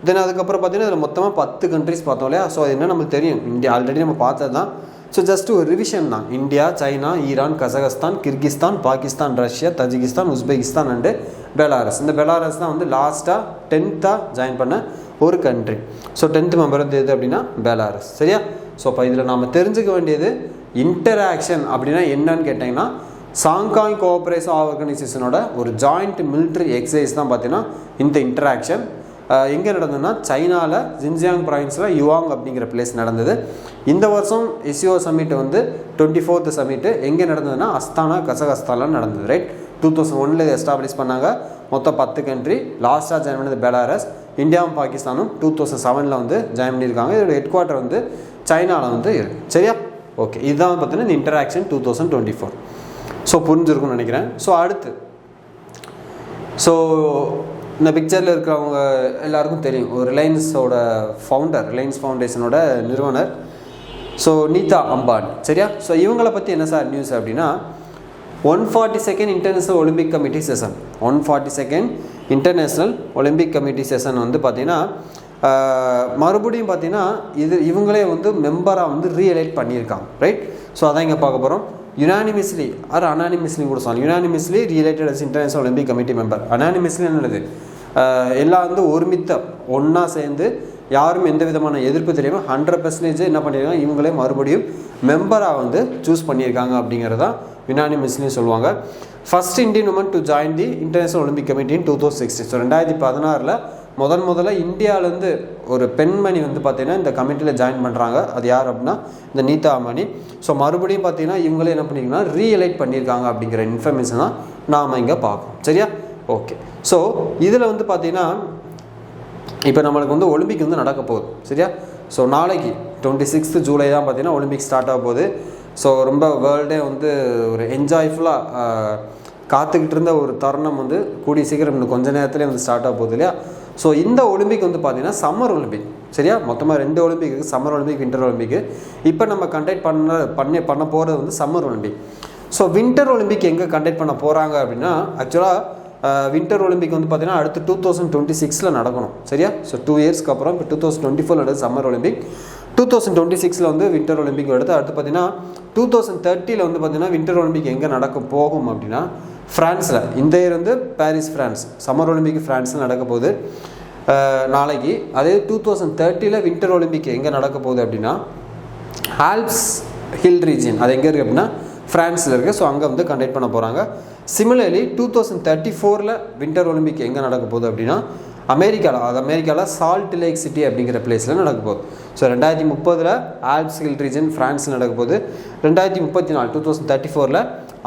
தென் அதுக்கப்புறம் பார்த்திங்கன்னா இதில் மொத்தமாக 10 கண்ட்ரிஸ் பார்த்தோம் இல்லையா. ஸோ அது என்ன நம்மளுக்கு தெரியும், இந்தியா ஆல்ரெடி நம்ம பார்த்தது தான். ஸோ ஜஸ்ட் ஒரு ரிவிஷன் தான். India, China, Iran, Kazakhstan, Kyrgyzstan, Pakistan, Russia, Tajikistan, Uzbekistan and Belarus. இந்த பெலாரஸ் தான் வந்து லாஸ்ட்டாக 10th ஜாயின் பண்ண ஒரு கண்ட்ரி. ஸோ 10th மெம்பர் வந்து எது அப்படின்னா பெலாரஸ், சரியா. ஸோ இப்போ இதில் நம்ம தெரிஞ்சுக்க வேண்டியது இன்டராக்ஷன் அப்படின்னா என்னன்னு கேட்டிங்கன்னா சாங்காய் கோஆப்ரேஷன் ஆர்கனைசேஷனோட ஒரு ஜாயிண்ட் மிலிட்ரி எக்ஸசைஸ் தான் பார்த்தீங்கன்னா இந்த இன்டராக்ஷன். எங்கே நடந்ததுன்னா சைனாவில் ஜின்ஜியாங் ப்ராவின்ஸில் யுவாங் அப்படிங்கிற பிளேஸ் நடந்தது. இந்த வருஷம் எஸ்சிஓ சமிட் வந்து 24th சமிட்டு எங்கே நடந்ததுன்னா அஸ்தானா, கசகஸ்தானில் நடந்தது, ரைட். 2001 இதை எஸ்டாப்ளிஷ் பண்ணாங்க. மொத்தம் 10 கண்ட்ரி. லாஸ்ட்டாக ஜாயின் பண்ணது பெலாரஸ். இந்தியாவும் பாகிஸ்தானும் 2007 வந்து ஜாயின் பண்ணியிருக்காங்க. இதோட ஹெட் குவார்ட்டர் வந்து சைனாவில் வந்து இருக்குது, சரியா. ஓகே, இதுதான் பார்த்தீங்கன்னா இந்த இன்டராக்ஷன் 2024. ஸோ புரிஞ்சிருக்கும்னு நினைக்கிறேன். ஸோ அடுத்து ஸோ இந்த பிக்சரில் இருக்கிறவங்க எல்லாருக்கும் தெரியும், ஒரு ரிலையன்ஸ் ஃபவுண்டேஷனோட நிறுவனர் ஸோ நீதா அம்பானி. சரியா? ஸோ இவங்களை பற்றி என்ன சார் நியூஸ் அப்படின்னா 142nd international Olympic committee session 142nd international Olympic committee session வந்து பார்த்திங்கன்னா மறுபடியும் பார்த்திங்கன்னா இவங்களே வந்து மெம்பராக வந்து ரீஎலெக்ட் பண்ணியிருக்காங்க. ரைட்? ஸோ அதான் இங்கே பார்க்க போகிறோம். யுனானிமஸ்லி ஆர் அனானிமஸ்லி கூட சொல்லலாம். Unanimously reelected as International Olympic Committee member. Anonymously என்னது, எல்லாம் வந்து ஒருமித்த ஒன்றா சேர்ந்து யாரும் எந்த விதமான எதிர்ப்பு தெரியாமல் 100% என்ன பண்ணியிருக்காங்க, இவங்களே மறுபடியும் மெம்பராக வந்து சூஸ் பண்ணியிருக்காங்க அப்படிங்கிறதான் யுனானிமஸ்லின்னு சொல்லுவாங்க. First Indian woman to join the international Olympic committee in 2016. So 2016 முதல்ல இந்தியாவிலேருந்து ஒரு பெண்மணி வந்து பார்த்திங்கன்னா இந்த கமிட்டியில் ஜாயின் பண்ணுறாங்க. அது யார் அப்படின்னா இந்த நீதா அம்பானி. ஸோ மறுபடியும் பார்த்திங்கன்னா இவங்களே என்ன பண்ணியிருக்காங்கன்னா ரீஎலெக்ட் பண்ணியிருக்காங்க அப்படிங்கிற இன்ஃபர்மேஷன் தான் நாம் இங்கே பார்க்கணும். சரியா? ஓகே. ஸோ இதில் வந்து பார்த்திங்கன்னா இப்போ நம்மளுக்கு வந்து ஒலிம்பிக் வந்து நடக்க போகுது. சரியா? ஸோ நாளைக்கு 26th ஜூலை தான் பார்த்திங்கன்னா ஒலிம்பிக் ஸ்டார்ட் ஆக போகுது. ஸோ ரொம்ப வேர்ல்டே வந்து ஒரு என்ஜாய்ஃபுல்லாக காத்துக்கிட்டு இருந்த ஒரு தருணம் வந்து கூடிய சீக்கிரம் இன்னும் கொஞ்சம் நேரத்துலேயே வந்து ஸ்டார்ட் ஆக போகுது இல்லையா? ஸோ இந்த ஒலிம்பிக் வந்து பார்த்திங்கன்னா சம்மர் ஒலிம்பிக். சரியா? மொத்தமாக 2 ஒலிம்பிக் இருக்குது, சம்மர் ஒலிம்பிக், வின்டர் ஒலிம்பிக்கு. இப்போ நம்ம கண்டக்ட் பண்ண போகிறது வந்து summer Olympic. So winter Olympic எங்கே கண்டக்ட் பண்ண போகிறாங்க அப்படின்னா ஆக்சுவலாக வின்டர் ஒலிம்பிக் வந்து பார்த்திங்கன்னா அடுத்து 2026 நடக்கணும். சரியா? ஸோ 2 இயர்ஸ்க்கு அப்புறம் இப்போ 2024 நடக்குது சம்மர் ஒலிம்பிக். 2026 வந்து வின்டர் ஒலிம்பிக் எடுத்து அடுத்து பார்த்திங்கன்னா 2030 வந்து பார்த்திங்கன்னா வின்டர் ஒலிம்பிக் எங்கே நடக்க போகும் அப்படின்னா ஃப்ரான்ஸில். இந்த இயர் வந்து பாரிஸ் ஃப்ரான்ஸ் சம்மர் ஒலிம்பிக் ஃப்ரான்ஸில் நடக்க போகுது நாளைக்கு. அதே 2030 வின்டர் ஒலிம்பிக் எங்கே நடக்க போகுது அப்படின்னா ஆல்ப்ஸ் ஹில் ரீஜியன். அது எங்கே இருக்குது அப்படின்னா ஃப்ரான்ஸில் இருக்குது. ஸோ அங்கே வந்து கண்டக்ட் பண்ண போகிறாங்க. சிமிலர்லி 2034 வின்டர் ஒலிம்பிக் எங்கே நடக்க போகுது அப்படின்னா அமெரிக்காவில் சால்ட் லேக் சிட்டி அப்படிங்கிற பிளேஸில் நடக்க போகுது. ஸோ 2030 ஆல்ப்ஸ் ஹில் ரீஜன் ஃப்ரான்ஸில் நடக்க போகுது. 2034 2034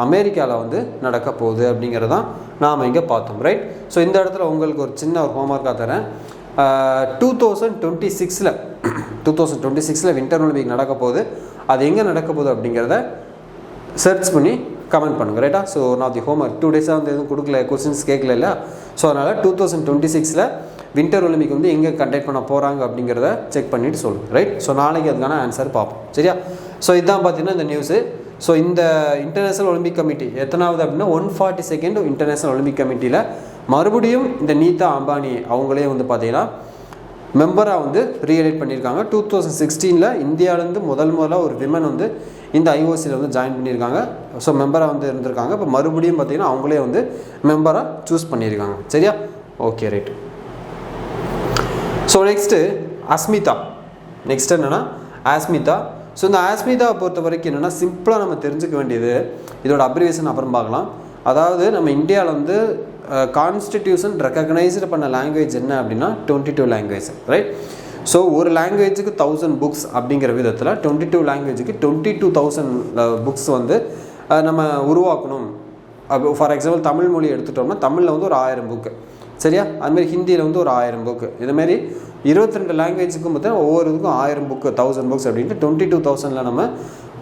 அமெரிக்காவில் வந்து நடக்க போகுது அப்படிங்கிறதான் நாம் இங்கே பார்த்தோம். ரைட்? ஸோ இந்த இடத்துல உங்களுக்கு ஒரு சின்ன ஒரு ஹோம்ஒர்க்காக தரேன். 2026 வின்டர் ஒலிம்பிக் நடக்க போகுது. அது எங்கே நடக்க போகுது அப்படிங்கிறத சர்ச் பண்ணி கமெண்ட் பண்ணுங்கள். ரைட்டா? ஸோ நான் தி ஹோம்ஒர்க் 2 டேஸாக வந்து எதுவும் கொடுக்கல, கொஸ்டின்ஸ் கேட்கல இல்லை. ஸோ அதனால் 2026 வின்டர் ஒலிம்பிக் வந்து எங்கே கண்டக்ட் பண்ண போகிறாங்க அப்படிங்கிறத செக் பண்ணிவிட்டு சொல்லுங்கள். ரைட்? ஸோ நாளைக்கு அதுக்கான ஆன்சர் பார்ப்போம். சரியா? ஸோ இதுதான் பார்த்தீங்கன்னா இந்த நியூஸு. ஸோ இந்த இன்டர்நேஷ்னல் ஒலிம்பிக் கமிட்டி எத்தனாவது அப்படின்னா 142nd இன்டர்நேஷ்னல் ஒலிம்பிக் கமிட்டியில் மறுபடியும் இந்த நீதா அம்பானி அவங்களே வந்து பார்த்தீங்கன்னா மெம்பராக வந்து ரீஎலெக்ட் பண்ணியிருக்காங்க. 2016 இந்தியாவிலேருந்து முதல்ல ஒரு விமன் வந்து இந்த ஐஓசியில் வந்து ஜாயின் பண்ணியிருக்காங்க. ஸோ மெம்பராக வந்து இருந்திருக்காங்க. இப்போ மறுபடியும் பார்த்திங்கன்னா அவங்களே வந்து மெம்பராக சூஸ் பண்ணியிருக்காங்க. சரியா? Okay, right. So next Asmita. Next என்னென்னா ஆஸ்மிதா. ஸோ இந்த ஆஸ்மிதாவை பொறுத்த வரைக்கும் என்னென்னா சிம்பிளாக நம்ம தெரிஞ்சுக்க வேண்டியது, இதோட அப்ரிவேஷன் அப்புறம் பார்க்கலாம். அதாவது நம்ம இந்தியாவில் வந்து கான்ஸ்டிடியூஷன் ரெக்கக்னைஸ்டு பண்ண லாங்குவேஜ் என்ன அப்படின்னா 22 லாங்குவேஜ். ரைட்? ஸோ ஒரு லாங்குவேஜுக்கு 1000 புக்ஸ் அப்படிங்கிற விதத்தில் 22 லாங்குவேஜுக்கு 22,000 புக்ஸ் வந்து நம்ம உருவாக்கணும். ஃபார் எக்ஸாம்பிள் தமிழ் மொழி எடுத்துட்டோம்னா தமிழில் வந்து ஒரு 1000 புக்கு. சரியா? அதுமாரி ஹிந்தியில் வந்து ஒரு 1000 புக்கு. இதுமாரி 22 லாங்குவேஜுக்கும் பார்த்தா ஒவ்வொரு இதுக்கும் 1000 புக்கு 1000 புக்ஸ் அப்படின்ட்டு 22,000 நம்ம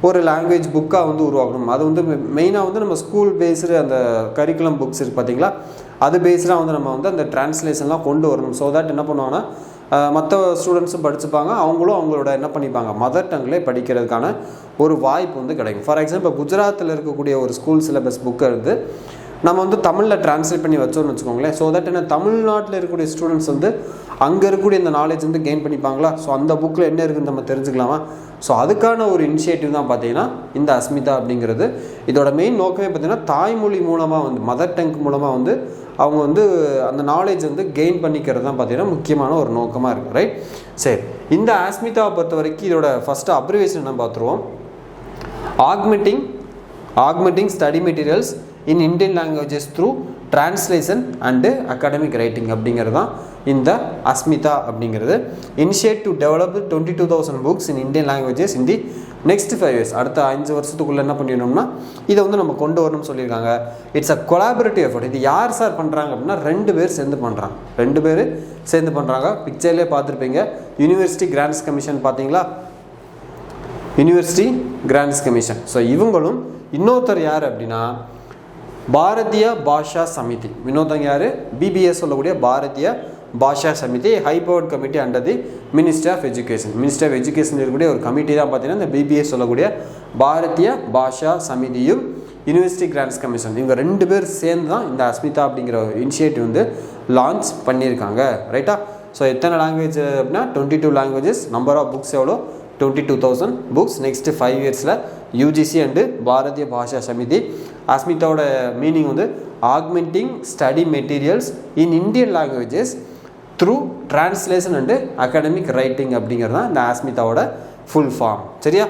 ஒரு லாங்குவேஜ் புக்காக வந்து உருவாக்கணும். அது வந்து மெயினாக வந்து நம்ம ஸ்கூல் பேஸ்டு அந்த கரிக்குலம் புக்ஸ் இருக்குது பார்த்தீங்களா, அது பேஸ்டாக வந்து நம்ம வந்து அந்த டிரான்ஸ்லேஷன்லாம் கொண்டு வரணும். ஸோ தட் என்ன பண்ணுவாங்கன்னா மற்ற ஸ்டூடெண்ட்ஸும் படிச்சுப்பாங்க, அவங்களும் அவங்களோட என்ன பண்ணிப்பாங்க மதர் டங்லேயே படிக்கிறதுக்கான ஒரு வாய்ப்பு வந்து கிடைக்கும். ஃபார் எக்ஸாம்பிள் குஜராத்தில் இருக்கக்கூடிய ஒரு ஸ்கூல் சிலபஸ் புக்கை வந்து நம்ம வந்து தமிழில் டிரான்ஸ்லேட் பண்ணி வச்சோன்னு வச்சுக்கோங்களேன். ஸோ தட் என்ன தமிழ்நாட்டில் இருக்கக்கூடிய ஸ்டூடெண்ட்ஸ் வந்து அங்கே இருக்கக்கூடிய இந்த நாலேஜ் வந்து கெயின் பண்ணிப்பாங்களா. ஸோ அந்த புக்கில் என்ன இருக்குன்னு நம்ம தெரிஞ்சுக்கலாமா. ஸோ அதுக்கான ஒரு இனிஷியேட்டிவ் தான் பார்த்தீங்கன்னா இந்த அஸ்மிதா அப்படிங்கிறது. இதோட மெயின் நோக்கமே பார்த்தீங்கன்னா தாய்மொழி மூலமாக வந்து மதர் டங் மூலமாக வந்து அவங்க வந்து அந்த நாலேஜ் வந்து கெயின் பண்ணிக்கிறது தான் பார்த்தீங்கன்னா முக்கியமான ஒரு நோக்கமாக இருக்குது. ரைட்? சரி, இந்த அஸ்மிதாவை பொறுத்த வரைக்கும் இதோட ஃபஸ்ட்டு அப்ரிவேஷன் என்ன பார்த்துருவோம். Augmenting study materials in Indian languages through translation and academic writing அப்படிங்கிறது தான் இந்த அஸ்மிதா அப்படிங்கிறது. Initiate to develop 22,000 books in Indian languages in the next 5 years. அடுத்த 5 வருஷத்துக்குள்ளே என்ன பண்ணிடணும்னா இதை வந்து நம்ம கொண்டு வரணும்னு சொல்லியிருக்காங்க. It's a collaborative effort. இது யார் சார் பண்ணுறாங்க அப்படின்னா 2 பேர் சேர்ந்து பண்ணுறாங்க. 2 பேர் சேர்ந்து பண்ணுறாங்க. பிக்சர்லேயே பார்த்துருப்பீங்க, யூனிவர்சிட்டி கிராண்ட்ஸ் கமிஷன் பார்த்தீங்களா, யூனிவர்சிட்டி கிராண்ட்ஸ் கமிஷன். ஸோ இவங்களும் இன்னொருத்தர் யார் அப்படின்னா பாரதிய பாஷா சமிதி. இன்னொருத்தங்க யார், பிபிஎஸ் சொல்லக்கூடிய Bharatiya Bhasha Samiti, high powered committee under the minister of education. Minister of education இருக்கக்கூடிய ஒரு கமிட்டி தான் பார்த்தீங்கன்னா இந்த பிபிஎஸ் சொல்லக்கூடிய பாரதிய பாஷா சமிதியும் யூனிவர்சிட்டி கிராண்ட்ஸ் கமிஷன், இவங்க 2 பேர் சேர்ந்து தான் இந்த அஸ்மிதா அப்படிங்கிற இனிஷியேட்டிவ் வந்து லான்ச் பண்ணியிருக்காங்க. ரைட்டா? ஸோ எத்தனை லாங்குவேஜ் அப்படின்னா 22 லாங்குவேஜஸ். நம்பர் ஆஃப் புக்ஸ் எவ்வளோ? 22,000 புக்ஸ். நெக்ஸ்ட்டு 5 இயர்ஸில் யூஜிசி அண்டு பாரதிய பாஷா சமிதி. அஸ்மிதாவோட மீனிங் வந்து augmenting study materials in Indian languages through translation and academic writing அப்படிங்கிறது தான் இந்த அஸ்மிதாவோட ஃபுல் ஃபார்ம். சரியா?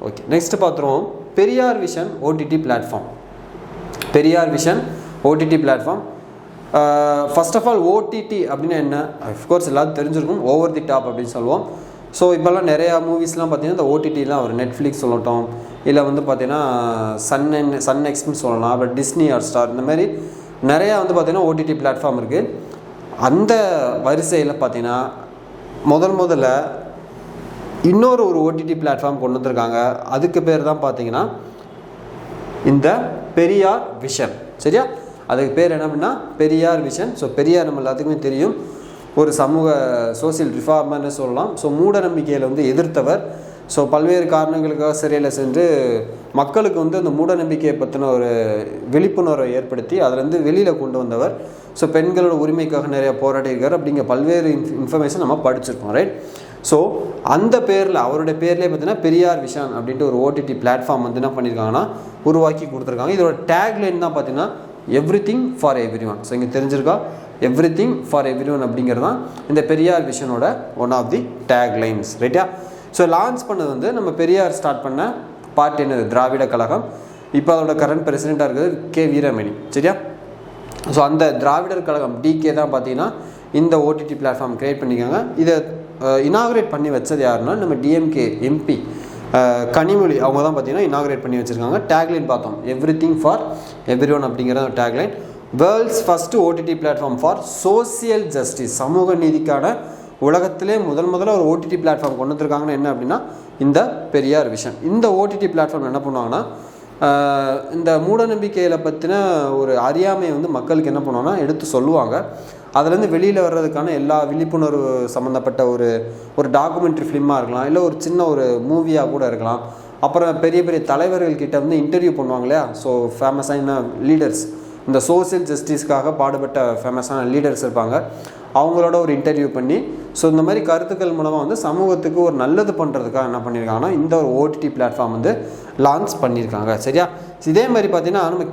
ஓகே, நெக்ஸ்ட் பார்த்துருவோம். Periyar vision OTT platform. Periyar vision OTT platform. First of all OTT அப்படின்னா என்ன? அஃப்கோர்ஸ் எல்லாரும் தெரிஞ்சிருக்கும், ஓவர் தி டாப் அப்படின்னு சொல்லுவோம். ஸோ இப்போல்லாம் நிறையா மூவிஸ்லாம் பார்த்தீங்கன்னா இந்த ஓடிடிலாம் ஒரு நெட்ஃப்ளிக்ஸ் சொல்லட்டும், இல்லை வந்து பார்த்தீங்கன்னா சன் நெக்ஸ்ட்னு சொல்லலாம், அப்புறம் டிஸ்னி ஹாட் ஸ்டார், இந்த மாதிரி நிறையா வந்து பார்த்தீங்கன்னா ஓடிடி பிளாட்ஃபார்ம் இருக்குது. அந்த வரிசையில் பார்த்தீங்கன்னா முதல்ல இன்னொரு ஒரு ஓடிடி பிளாட்ஃபார்ம் கொண்டு வந்திருக்காங்க. அதுக்கு பேர் தான் பார்த்தீங்கன்னா இந்த பெரியார் விஷன். சரியா? அதுக்கு பேர் என்ன அப்படின்னா பெரியார் விஷன். ஸோ பெரியார் நம்ம எல்லாத்துக்குமே தெரியும், ஒரு சமூக சோசியல் ரிஃபார்மர்னு சொல்லலாம். ஸோ மூட நம்பிக்கையில் வந்து எதிர்த்தவர். ஸோ பல்வேறு காரணங்களுக்காக சிறையில் சென்று மக்களுக்கு வந்து அந்த மூட நம்பிக்கையை பற்றின ஒரு விழிப்புணர்வை ஏற்படுத்தி அதிலேருந்து வெளியில் கொண்டு வந்தவர். ஸோ பெண்களோட உரிமைக்காக நிறைய போராடியிருக்கார். அப்படிங்கிற பல்வேறு இன்ஃபர்மேஷன் நம்ம படிச்சிருக்கோம். ரைட்? ஸோ அந்த பேரில் அவருடைய பேர்லேயே பார்த்தீங்கன்னா பெரியார் விஷன் அப்படின்ட்டு ஒரு ஓடிடி பிளாட்ஃபார்ம் வந்து என்ன பண்ணியிருக்காங்கன்னா உருவாக்கி கொடுத்துருக்காங்க. இதோட டேக்லைன் தான் பார்த்தீங்கன்னா everything for everyone. So இங்கே தெரிஞ்சிருக்கா, எவ்ரிதிங் ஃபார் எவ்ரி ஒன் அப்படிங்கிறது தான் இந்த பெரியார் விஷனோட ஒன் ஆஃப் தி டேக்லைன்ஸ். ரைட்டா? ஸோ லான்ச் பண்ணது வந்து நம்ம பெரியார் ஸ்டார்ட் பண்ண பார்ட்டி என்னது? திராவிட கழகம். இப்போ அதோட கரண்ட் பிரசிடெண்ட்டாக இருக்கிறது கே வீரமணி. சரியா? ஸோ அந்த திராவிடர் கழகம் டிகே தான் பார்த்தீங்கன்னா இந்த ஓடிடி பிளாட்ஃபார்ம் கிரியேட் பண்ணியிருக்காங்க. இதை இனாகுரேட் பண்ணி வச்சது யாருன்னா நம்ம டிஎம்கே எம்பி கனிமொழி, அவங்க தான் பார்த்தீங்கன்னா இனாகுரேட் பண்ணி வச்சுருக்காங்க. டேக்லைன் பார்த்தோம், எவ்ரிதிங் ஃபார் எவ்ரி ஒன் அப்படிங்கிற tagline. World's first OTT platform for social justice, சமூக நீதிக்கான உலகத்திலே முதல்ல ஒரு ஓடிடி பிளாட்ஃபார்ம் கொண்டு வந்திருக்காங்கன்னா என்ன அப்படின்னா இந்த பெரியார் விஷன். இந்த ஓடிடி பிளாட்ஃபார்ம் என்ன பண்ணுவாங்கன்னா இந்த மூடநம்பிக்கையில் பற்றின ஒரு அறியாமையை வந்து மக்களுக்கு என்ன பண்ணுவாங்கன்னா எடுத்து சொல்லுவாங்க. அதுலேருந்து வெளியில் வர்றதுக்கான எல்லா விழிப்புணர்வு சம்மந்தப்பட்ட ஒரு டாக்குமெண்ட்ரி ஃபிலிமாக இருக்கலாம், இல்லை ஒரு சின்ன ஒரு மூவியாக கூட இருக்கலாம். அப்புறம் பெரிய பெரிய தலைவர்கள்கிட்ட வந்து இன்டர்வியூ பண்ணுவாங்க இல்லையா? ஸோ ஃபேமஸான லீடர்ஸ், இந்த சோசியல் ஜஸ்டிஸ்க்காக பாடுபட்ட ஃபேமஸான லீடர்ஸ் இருப்பாங்க, அவங்களோட ஒரு இன்டர்வியூ பண்ணி ஸோ இந்த மாதிரி கருத்துக்கள் மூலமாக வந்து சமூகத்துக்கு ஒரு நல்லது பண்ணுறதுக்காக என்ன பண்ணியிருக்காங்கன்னா இந்த ஒரு ஓடிடி பிளாட்ஃபார்ம் வந்து லான்ச் பண்ணியிருக்காங்க. சரியா? இதே மாதிரி பார்த்தீங்கன்னா நம்ம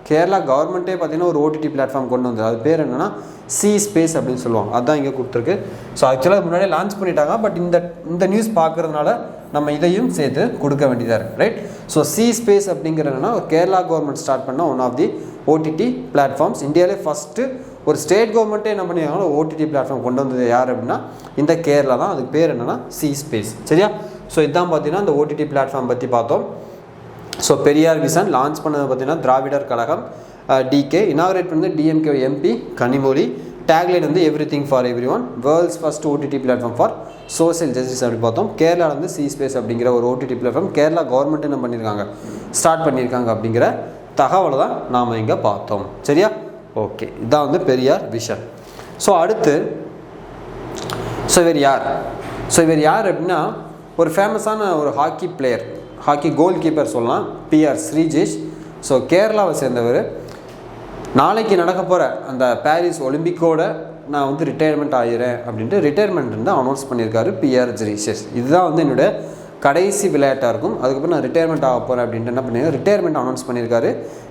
கேரளா கவர்மெண்ட்டே பார்த்தீங்கன்னா ஒரு ஓடிடி பிளாட்ஃபார்ம் கொண்டு வந்தது. அது பேர் என்னென்னா சி ஸ்பேஸ் அப்படின்னு சொல்லுவாங்க. அதுதான் இங்கே கொடுத்துருக்கு. ஸோ ஆக்சுவலாக முன்னாடியே லான்ச் பண்ணிட்டாங்க. பட் இந்த நியூஸ் பார்க்குறதுனால நம்ம இதையும் சேர்த்து கொடுக்க வேண்டியதாக இருக்குது. ரைட்? ஸோ சி ஸ்பேஸ் அப்படிங்கிறதுனா கேரளா கவர்மெண்ட் ஸ்டார்ட் பண்ண one of the OTT platforms. இந்தியாவிலே ஃபஸ்ட்டு ஒரு ஸ்டேட் கவர்மெண்ட்டே என்ன பண்ணியிருக்காங்கன்னா ஓடிடி பிளாட்ஃபார்ம் கொண்டு வந்தது யார் அப்படின்னா இந்த கேரளா தான். அதுக்கு பேர் என்னென்னா சி ஸ்பேஸ். சரியா? ஸோ இதுதான் பார்த்தீங்கன்னா இந்த ஓடிடி பிளாட்ஃபார்ம் பற்றி பார்த்தோம். ஸோ பெரியார் விஷன் லான்ச் பண்ணது பார்த்தீங்கன்னா திராவிடர் கழகம் டிகே, இனாகுரேட் பண்ணது டிஎம்கே எம்பி கனிமொழி. டேக்லைன் வந்து everything for every one, world's first OTT platform for social justice அப்படி பார்த்தோம். கேரளாவில் வந்து சி ஸ்பேஸ் அப்படிங்கிற ஒரு ஓடிடி பிளாட்ஃபார்ம் கேரளா கவர்மெண்ட் என்ன பண்ணியிருக்காங்க ஸ்டார்ட் பண்ணியிருக்காங்க அப்படிங்கிற தகவலை தான் நாம் இங்கே பார்த்தோம். சரியா? ஓகே, இதான் வந்து பெரியார் விஷன். ஸோ அடுத்து இவர் யார் அப்படின்னா ஒரு ஃபேமஸான ஒரு hockey player, hockey goal keeper சொல்லலாம், பிஆர் ஸ்ரீஜேஷ். ஸோ கேரளாவை சேர்ந்தவர். நாளைக்கு நடக்க போகிற அந்த பாரிஸ் ஒலிம்பிக்கோட நான் வந்து ரிட்டையர்மெண்ட் ஆகிறேன் அப்படின்ட்டு ரிட்டையர்மெண்ட் வந்து அனௌன்ஸ் பண்ணியிருக்காரு பிஆர் ஸ்ரீஜேஷ். இதுதான் வந்து என்னுடைய கடைசி விளையாட்டாக இருக்கும், அதுக்கப்புறம் நான் ரிட்டையர்மெண்ட் ஆக போகிறேன் அப்படின்ட்டு என்ன பண்ணியிருக்காரு, ரிட்டையர்மெண்ட் அனௌன்ஸ் பண்ணியிருக்காரு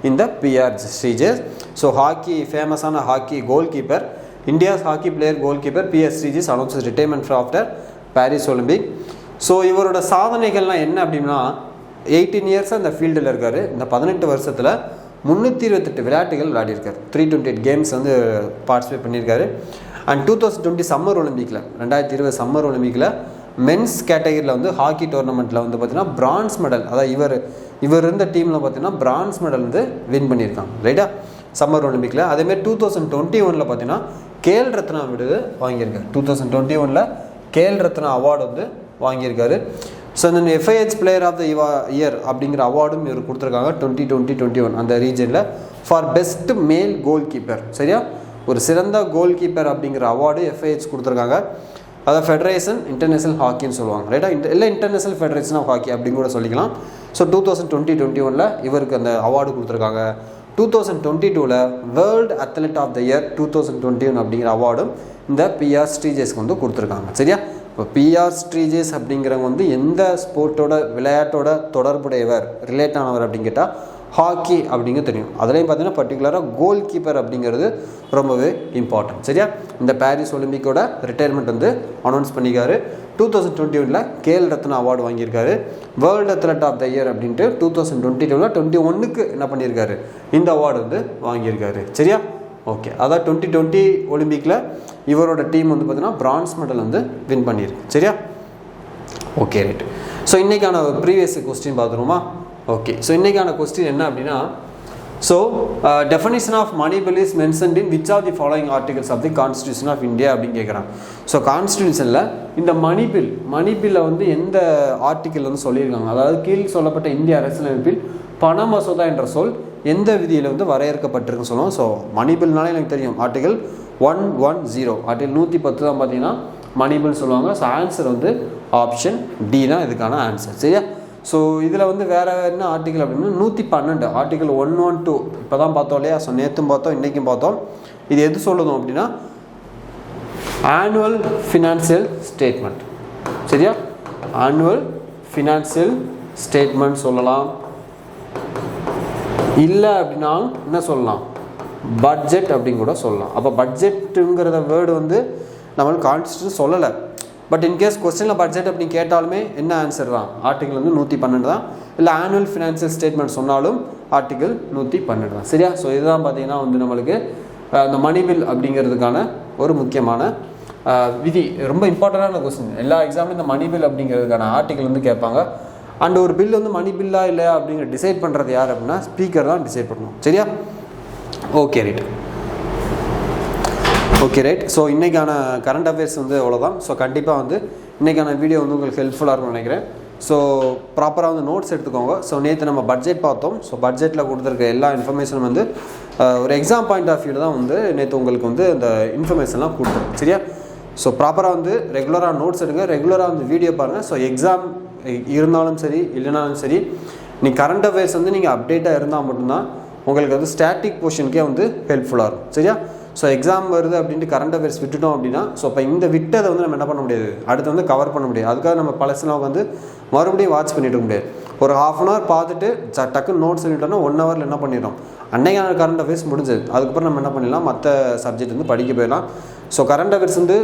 இந்த பிஆர் ஸ்ரீஜேஷ். ஸோ ஹாக்கி ஃபேமஸான hockey goalkeeper, India's hockey player goalkeeper PR Sreejesh announce retirement after Paris Olympic. So இவரோட சாதனைகள்லாம் என்ன அப்படின்னா 18 இயர்ஸாக இந்த ஃபீல்டில் இருக்கார். இந்த 18 வருஷத்தில் 328 விளையாட்டுகள் விளையாடிருக்கார். 328 கேம்ஸ் வந்து பார்ட்டிசிபேட் பண்ணியிருக்காரு. அண்ட் 2020 சம்மர் ஒலிம்பிக்கில் 2020 சம்மர் ஒலிம்பிக்கில் மென்ஸ் கேட்டகரியில் வந்து ஹாக்கி டோர்னமெண்ட்டில் வந்து பார்த்திங்கன்னா பிரான்ஸ் மெடல், அதாவது இவர் இருந்த டீமில் பார்த்திங்கன்னா பிரான்ஸ் மெடல் வந்து வின் பண்ணியிருக்காங்க. ரைட்டா? சம்மர் ஒலிம்பிக்கில். அதேமாதிரி 2021 பார்த்திங்கன்னா கேல் ரத்னா விருது வாங்கியிருக்காரு. 2021 கேல் ரத்னா அவார்டு வந்து வாங்கியிருக்காரு. ஸோ இந்த FIH player of the year அப்படிங்கிற அவார்டும் இவர் கொடுத்துருக்காங்க 2020-21 அந்த ரீஜனில் ஃபார் பெஸ்ட் மேல் கோல் கீப்பர். சரியா? ஒரு சிறந்த கோல் கீப்பர் அப்படிங்கிற அவார்டு FIH கொடுத்துருக்காங்க. அதாவது ஃபெடரேஷன் இன்டர்நேஷனல் ஹாக்கின்னு சொல்லுவாங்க, ரைட்டா? இல்லை இன்டர்நேஷனல் ஃபெடரேஷன் ஆஃப் ஹாக்கி அப்படின்னு கூட சொல்லிக்கலாம். ஸோ 2020-21 இவருக்கு அந்த அவார்டு கொடுத்துருக்காங்க. 2022 world athlete of the year 2021 அப்படிங்கிற அவார்டும் இந்த PR ஸ்ரீஜேஸ்க்கு வந்து கொடுத்துருக்காங்க. சரியா? இப்போ PR ஸ்ரீஜேஸ் அப்படிங்கிறவங்க வந்து எந்த ஸ்போர்ட்டோட விளையாட்டோட தொடர்புடையவர், ரிலேட் ஆனவர் அப்படின்னு கேட்டால் ஹாக்கி அப்படிங்க தெரியும். அதுலேயும் பார்த்தீங்கன்னா பர்டிகுலராக கோல் கீப்பர் அப்படிங்கிறது ரொம்பவே இம்பார்ட்டன்ட். சரியா? இந்த பாரிஸ் ஒலிம்பிக்கோட ரிட்டையர்மெண்ட் வந்து அனௌன்ஸ் பண்ணிக்காரு. 2021 கேல் ரத்னா அவார்டு வாங்கியிருக்காரு. World athlete of the year அப்படின்ட்டு 2022 21 என்ன பண்ணியிருக்காரு, இந்த அவார்டு வந்து வாங்கியிருக்காரு. சரியா? ஓகே, அதான் 2020 ஒலிம்பிக்கில் இவரோட டீம் வந்து பார்த்தீங்கன்னா பிரான்ஸ் மெடல் வந்து வின் பண்ணியிருக்கு. சரியா? Okay, right. ஸோ இன்றைக்கான ப்ரீவியஸ் கொஸ்டின் பார்த்துருமா? ஓகே, ஸோ இன்றைக்கான கொஸ்டின் என்ன அப்படின்னா, so definition of money bill is mentioned in which of the following articles of the constitution of India அப்படின்னு கேட்குறாங்க. ஸோ கான்ஸ்டியூஷனில் இந்த மணி பில்லை வந்து எந்த ஆர்டிக்கல் வந்து சொல்லியிருக்காங்க, அதாவது கீழ் சொல்லப்பட்ட இந்திய அரசியலமைப்பில் பண மசோதா என்ற சொல் எந்த விதியில் வந்து வரையறுக்கப்பட்டிருக்குன்னு சொல்லுவோம். ஸோ மணி பில்னாலே எனக்கு தெரியும், ஆர்டிகல் 110, ஆர்டிகல் 110 தான் பார்த்தீங்கன்னா மணி பில் சொல்லுவாங்க. ஸோ ஆன்சர் வந்து ஆப்ஷன் டி தான் இதுக்கான ஆன்சர். சரியா? ஸோ இதில் வந்து வேறு என்ன ஆர்டிக்கல் அப்படின்னா 112, ஆர்டிக்கல் 112 இப்போ தான் பார்த்தோம் இல்லையா? ஸோ நேற்றும் பார்த்தோம், இன்றைக்கும் பார்த்தோம். இது எது சொல்லுதும் அப்படின்னா ஆனுவல் ஃபினான்சியல் ஸ்டேட்மெண்ட். சரியா? ஆனுவல் ஃபினான்சியல் ஸ்டேட்மெண்ட் சொல்லலாம். இல்லை அப்படின்னா என்ன சொல்லலாம், பட்ஜெட் அப்படின்னு கூட சொல்லலாம். அப்போ பட்ஜெட்டுங்கிறத வேர்டு வந்து நம்மளுக்கு கான்ஸ்டியூஷன் சொல்லலை. பட் இன்கேஸ் கொஸ்டினில் பட்ஜெட் அப்படின்னு கேட்டாலுமே என்ன ஆன்சர் தான், ஆர்டிகல் வந்து 112 தான். இல்லை ஆனுவல் ஃபினான்சியல் ஸ்டேட்மெண்ட் சொன்னாலும் ஆர்டிகல் 112 தான். சரியா? ஸோ இதுதான் பார்த்தீங்கன்னா வந்து நம்மளுக்கு அந்த மணி பில் அப்படிங்கிறதுக்கான ஒரு முக்கியமான விதி. ரொம்ப இம்பார்ட்டண்டான கொஸ்டின். எல்லா எக்ஸாம்லையும் இந்த மணி பில் அப்படிங்கிறதுக்கான ஆர்டிகல் வந்து கேட்பாங்க. அண்ட் ஒரு பில் வந்து மணி பில்லா இல்லையா அப்படிங்கிற டிசைட் பண்ணுறது யார் அப்படின்னா ஸ்பீக்கர் தான் டிசைட் பண்ணணும். சரியா? Okay, right. Okay, right. So இன்றைக்கான கரண்ட் அஃபேர்ஸ் வந்து அவ்வளோதான். ஸோ கண்டிப்பாக வந்து இன்றைக்கான வீடியோ வந்து உங்களுக்கு ஹெல்ப்ஃபுல்லாக இருக்கும்னு நினைக்கிறேன். ஸோ ப்ராப்பராக வந்து நோட்ஸ் எடுத்துக்கோங்க. ஸோ நேற்று நம்ம பட்ஜெட் பார்த்தோம். ஸோ பட்ஜெட்டில் கொடுத்துருக்க எல்லா இன்ஃபர்மேஷனும் வந்து ஒரு எக்ஸாம் பாயிண்ட் ஆஃப் வியூவில் தான் வந்து நேற்று உங்களுக்கு வந்து இந்த இன்ஃபர்மேஷன்லாம் கொடுத்துருக்கு. சரியா? ஸோ ப்ராப்பராக வந்து ரெகுலராக நோட்ஸ் எடுங்க, ரெகுலராக வந்து வீடியோ பாருங்கள். ஸோ எக்ஸாம் இருந்தாலும் சரி இல்லைனாலும் சரி, நீங்கள் கரண்ட் அஃபேர்ஸ் வந்து நீங்கள் அப்டேட்டாக இருந்தால் மட்டும்தான் உங்களுக்கு வந்து ஸ்டாட்டிக் போர்ஷனுக்கே வந்து ஹெல்ப்ஃபுல்லாக இருக்கும். சரியா? ஸோ எக்ஸாம் வருது அப்படின்ட்டு கரண்ட் அஃபேர்ஸ் விட்டுட்டோம் அப்படின்னா, ஸோ இப்போ இந்த விட்டதை வந்து நம்ம என்ன பண்ண முடியாது, அடுத்து வந்து கவர் பண்ண முடியாது. அதுக்காக நம்ம பழசெல்லாம் வந்து மறுபடியும் வாட்ச் பண்ணிட்டு முடியாது. ஒரு ½ hour பார்த்துட்டு டக்குன்னு நோட்ஸ் சொல்லிட்டோம்னா 1 hourல என்ன பண்ணிடும், அன்னைக்கான கரண்ட் அஃபேர்ஸ் முடிஞ்சது. அதுக்கப்புறம் நம்ம என்ன பண்ணிடலாம், மற்ற சப்ஜெக்ட் வந்து படிக்க போயிடலாம். ஸோ கரண்ட் அஃபேர்ஸ் வந்து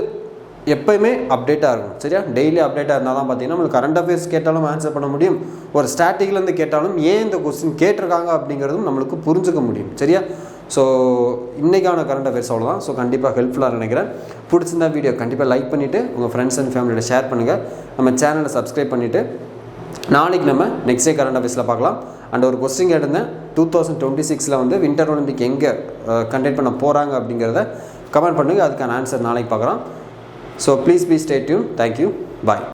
எப்போயுமே அப்டேட்டாக இருக்கும். சரியா? டெய்லி அப்டேட்டாக இருந்தால் தான் பார்த்தீங்கன்னா நம்மளுக்கு கரண்ட் அஃபேர்ஸ் கேட்டாலும் ஆன்சர் பண்ண முடியும், ஒரு ஸ்டாட்டிக்லேருந்து கேட்டாலும் ஏன் இந்த கொஸ்டின் கேட்டிருக்காங்க அப்படிங்கிறதும் நம்மளுக்கு புரிஞ்சுக்க முடியும். சரியா? ஸோ இன்றைக்கான கரண்ட் அஃபேர்ஸ் அவ்வளோதான். ஸோ கண்டிப்பாக ஹெல்ப்ஃபுல்லாக நினைக்கிறேன். பிடிச்சிருந்தா வீடியோ கண்டிப்பாக லைக் பண்ணிவிட்டு உங்கள் ஃப்ரெண்ட்ஸ் அண்ட் ஃபேமிலியோட ஷேர் பண்ணுங்கள். நம்ம சேனலை சப்ஸ்கிரைப் பண்ணிவிட்டு நாளைக்கு நம்ம நெக்ஸ்ட் டே கரண்ட் அஃபேர்ஸில் பார்க்கலாம். அண்ட் ஒரு கொஸ்டின் கேட்டிருந்தேன், 2026 வந்து வின்டர் ஒலிம்பிக் எங்கே கண்டக்ட் பண்ண போகிறாங்க அப்படிங்கிறத கமெண்ட் பண்ணுங்கள். அதுக்கான ஆன்சர் நாளைக்கு பார்க்குறோம். So please be stay tune. Thank you. Bye.